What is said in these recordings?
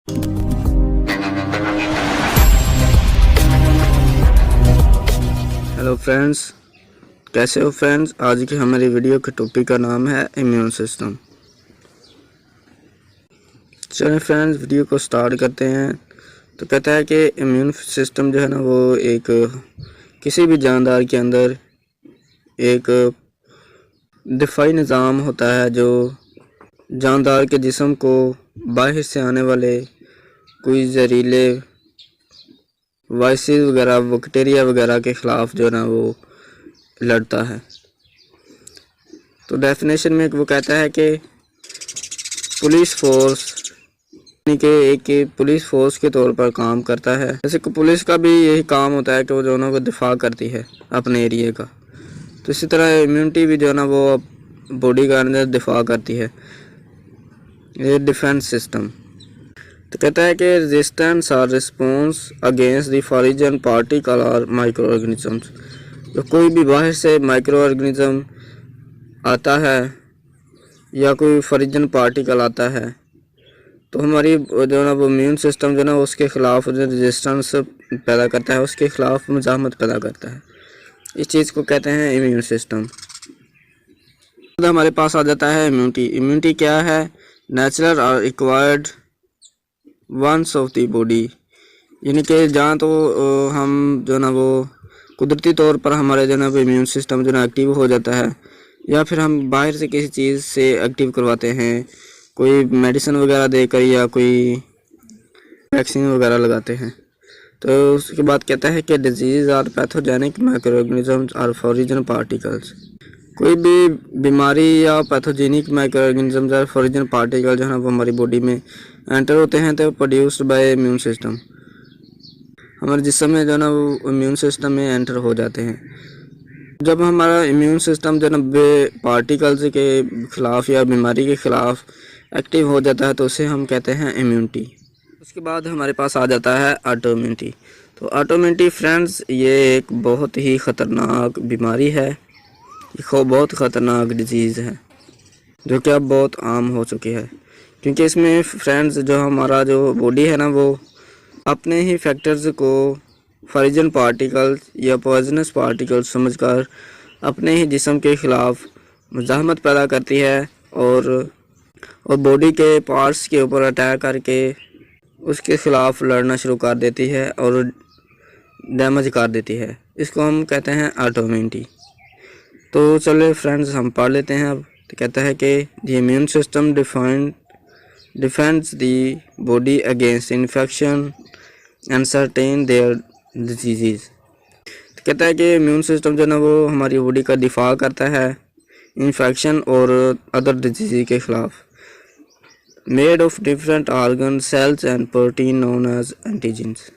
Hello friends, कैसे हो friends. आज की हमारी वीडियो के टॉपिक का नाम है इम्यून सिस्टम। चलिए फ्रेंड्स, वीडियो को स्टार्ट करते हैं। तो कहता है कि इम्यून सिस्टम जो है ना, वो एक किसी भी जानदार के अंदर एक दिफाई निज़ाम होता है जो जानदार के जिस्म को बाहर से आने वाले कोई जहरीले वायरस वगैरह, बैक्टीरिया वगैरह के ख़िलाफ़ जो है ना वो लड़ता है। तो डेफिनेशन में वो कहता है कि पुलिस फोर्स, यानी कि एक पुलिस फोर्स के तौर पर काम करता है। जैसे कि पुलिस का भी यही काम होता है कि वो जो है ना वो दिफा करती है अपने एरिया का। तो इसी तरह इम्यूनिटी भी जो है ना वो बॉडी का अंदर दिफा करती है, ये डिफेंस सिस्टम। तो कहता है कि रेजिस्टेंस और response against the foreign particle और माइक्रो ऑर्गेनिजम्स। तो कोई भी बाहर से माइक्रो ऑर्गेनिज्म आता है या कोई फॉरेन पार्टिकल आता है, तो हमारी जो है ना वो इम्यून सिस्टम जो है ना उसके ख़िलाफ़ जो रेजिस्टेंस पैदा करता है, उसके ख़िलाफ़ मुजाहमत पैदा करता है। इस चीज़ को कहते हैं इम्यून सिस्टम। तो हमारे पास आ जाता है इम्यूनिटी। इम्यूनिटी क्या है? नेचुरल और acquired ones of the body, यानी कि जहाँ तो हम जो है ना वो कुदरती तौर पर हमारे जो है ना इम्यून सिस्टम जो है ना एक्टिव हो जाता है, या फिर हम बाहर से किसी चीज़ से एक्टिव करवाते हैं, कोई मेडिसिन वगैरह देकर या कोई वैक्सीन वगैरह लगाते हैं। तो उसके बाद कहता है कि डिजीज़ और पैथोजेनिक माइक्रो ऑर्गेनिजम्स और फॉरेन पार्टिकल्स। कोई भी बीमारी या पैथोजेनिक माइक्रो ऑर्गेनिजम्स और फॉरेन पार्टिकल जो है ना वो हमारी बॉडी में एंटर होते हैं तो प्रोड्यूस्ड बाय इम्यून सिस्टम, हमारे जिस्म में जो है ना वो इम्यून सिस्टम में एंटर हो जाते हैं। जब हमारा इम्यून सिस्टम जो है ना पार्टिकल्स के ख़िलाफ़ या बीमारी के ख़िलाफ़ एक्टिव हो जाता है तो उसे हम कहते हैं इम्यूनिटी। उसके बाद हमारे पास आ जाता है ऑटोइम्यूनिटी। तो ऑटोइम्यूनिटी फ्रेंड्स, ये एक बहुत ही ख़तरनाक बीमारी है, ये बहुत ख़तरनाक डिजीज़ है जो कि अब बहुत आम हो चुकी है। क्योंकि इसमें फ्रेंड्स जो हमारा जो बॉडी है ना वो अपने ही फैक्टर्स को फॉरेन पार्टिकल्स या पॉइजनस पार्टिकल्स समझकर अपने ही जिस्म के ख़िलाफ़ मुज़ाहमत पैदा करती है और बॉडी के पार्ट्स के ऊपर अटैक करके उसके ख़िलाफ़ लड़ना शुरू कर देती है और डैमेज कर देती है। इसको हम कहते हैं ऑटोइम्यूनिटी। तो चलिए फ्रेंड्स, हम पढ़ लेते हैं अब। तो कहता है कि the immune system defends the body against infection and certain their diseases. तो कहता है कि इम्यून सिस्टम जो है ना वो हमारी बॉडी का दिफा करता है इन्फेक्शन और अदर डिजीज़ के ख़िलाफ़। Made of different organ cells and protein known as antigens.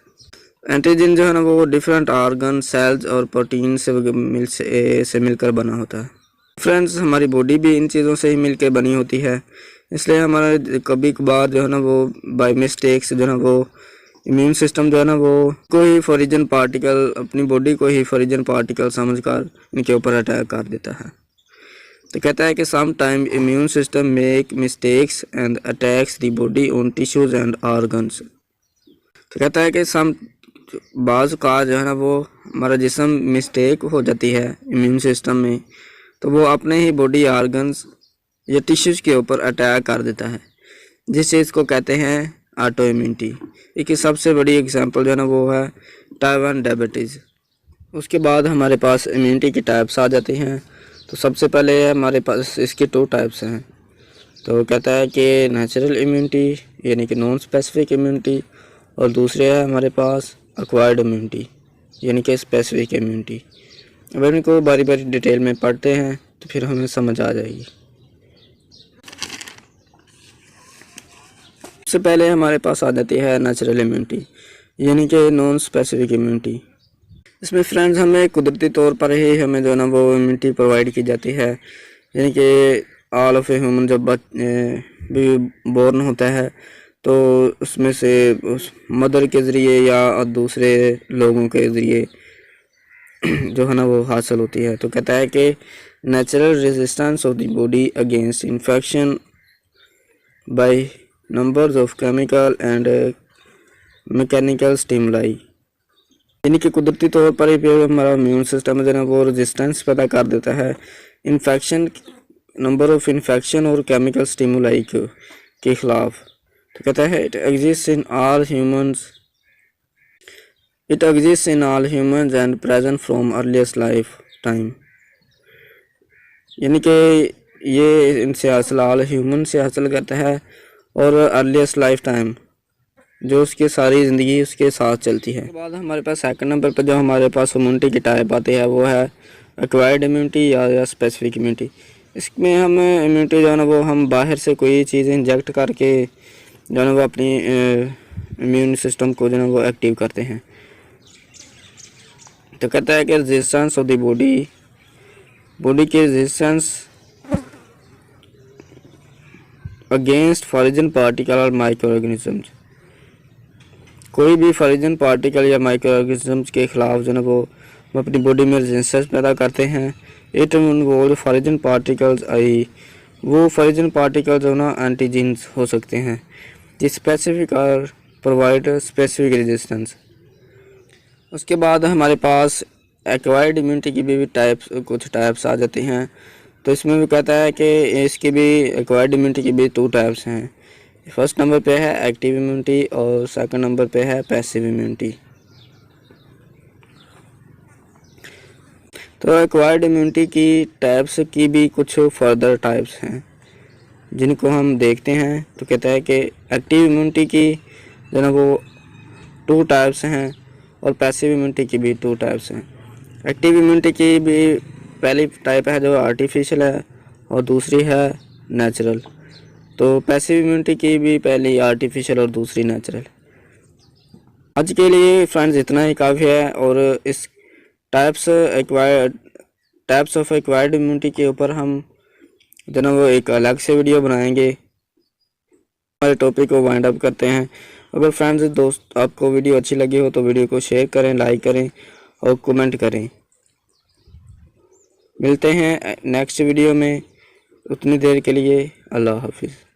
Antigen जो है ना वो डिफरेंट ऑर्गन सेल्स और प्रोटीन से मिलकर बना होता है। फ्रेंड्स, हमारी बॉडी भी इन चीज़ों से ही मिलकर बनी होती है, इसलिए हमारा कभी कभार जो है ना वो बाय मिस्टेक्स जो है ना वो इम्यून सिस्टम जो है ना वो कोई फॉरेन पार्टिकल, अपनी बॉडी को ही फॉरेन पार्टिकल समझकर इनके ऊपर अटैक कर देता है। तो कहता है कि some time immune system make mistakes and attacks the body on tissues and organs. तो कहता है कि बाज़ का जो है ना वो हमारा जिस्म मिस्टेक हो जाती है इम्यून सिस्टम में, तो वो अपने ही बॉडी ऑर्गन्स या टिश्यूज़ के ऊपर अटैक कर देता है, जिस चीज़ को कहते हैं ऑटो इम्यूनिटी। एक सबसे बड़ी एग्जांपल जो है ना वो है टाइप 1 डायबिटीज़। उसके बाद हमारे पास इम्यूनिटी की टाइप्स आ जाती हैं। तो सबसे पहले हमारे पास इसके 2 टाइप्स हैं। तो कहता है कि नेचुरल इम्यूनिटी यानी कि नॉन स्पेसिफिक इम्यूनिटी, और दूसरे है हमारे पास एक्वायर्ड इम्यूनिटी यानी कि स्पेसिफिक इम्यूनिटी। अब इनको बारी बारी डिटेल में पढ़ते हैं तो फिर हमें समझ आ जाएगी। सबसे पहले हमारे पास आ जाती है नेचुरल इम्यूनिटी यानी कि नॉन स्पेसिफिक इम्यूनिटी। इसमें फ्रेंड्स हमें कुदरती तौर पर ही हमें जो है ना वो इम्यूनिटी प्रोवाइड की जाती है, यानी कि ऑल ऑफ ए ह्यूमन जब भी बॉर्न होता है तो उसमें से उस मदर के ज़रिए या दूसरे लोगों के ज़रिए जो है ना वो हासिल होती है। तो कहता है कि natural resistance of the body against infection by numbers of chemical and mechanical stimuli, यानी कि कुदरती तौर पर ये हमारा इम्यून सिस्टम जो है वो रेजिस्टेंस पैदा कर देता है इन्फेक्शन, नंबर ऑफ इन्फेक्शन और केमिकल स्टिमुलाई के खिलाफ। तो कहता है it exist in all humans and present from earliest life time, यानी कि ये इनसे हासिल ऑल ह्यूमन से हासिल करता है और अर्लीस्ट लाइफ टाइम जो उसकी सारी ज़िंदगी उसके साथ चलती है। उसके बाद हमारे पास सेकंड नंबर पर जो हमारे पास इम्यूनिटी की टाइप आती है वो है एक्वायर्ड इम्यूनिटी या स्पेसिफिक इम्यूनिटी। इसमें हम इम्यूनिटी जो है ना वो हम बाहर से कोई चीज़ इंजेक्ट करके जो है ना वो अपनी इम्यून सिस्टम को जो है वो एक्टिव करते हैं। तो कहता है कि रेजिस्टेंस ऑफ द बॉडी की रेजिस्टेंस अगेंस्ट फॉरेन पार्टिकल और माइक्रो ऑर्गेनिजम्स, कोई भी फॉरेन पार्टिकल या माइक्रो ऑर्गेनिजम्स के खिलाफ जो है वो अपनी बॉडी में रेजिस्टेंस पैदा करते हैं। इट इन्वॉल्व फॉरेन पार्टिकल्स वो फॉरेन पार्टिकल जो ना एंटीजेंस हो सकते हैं स्पेसिफिक और प्रोवाइड स्पेसिफिक रेजिस्टेंस। उसके बाद हमारे पास एक्वायर्ड इम्यूनिटी की भी कुछ टाइप्स आ जाती हैं। तो इसमें भी कहता है कि इसकी भी एक्वायर्ड इम्यूनिटी की भी 2 टाइप्स हैं। फर्स्ट नंबर पे है एक्टिव इम्यूनिटी और सेकंड नंबर पे है पैसिव इम्यूनिटी। तो एक्वायर्ड इम्यूनिटी की टाइप्स की भी कुछ फर्दर टाइप्स हैं जिनको हम देखते हैं। तो कहता है कि एक्टिव इम्यूनिटी की जो ना वो 2 टाइप्स हैं और पैसिव इम्यूनिटी की भी 2 टाइप्स हैं। एक्टिव इम्यूनिटी की भी पहली टाइप है जो आर्टिफिशियल है और दूसरी है नेचुरल। तो पैसिव इम्यूनिटी की भी पहली आर्टिफिशियल और दूसरी नेचुरल। आज के लिए फ्रेंड्स इतना ही काफ़ी है और इस टाइप्स ऑफ एक्वायर्ड इम्यूनिटी के ऊपर हम जो ना वो एक अलग से वीडियो बनाएंगे। हमारे टॉपिक को वाइंड अप करते हैं। अगर फ्रेंड्स दोस्त आपको वीडियो अच्छी लगी हो तो वीडियो को शेयर करें, लाइक करें और कमेंट करें। मिलते हैं नेक्स्ट वीडियो में, उतनी देर के लिए अल्लाह हाफिज़।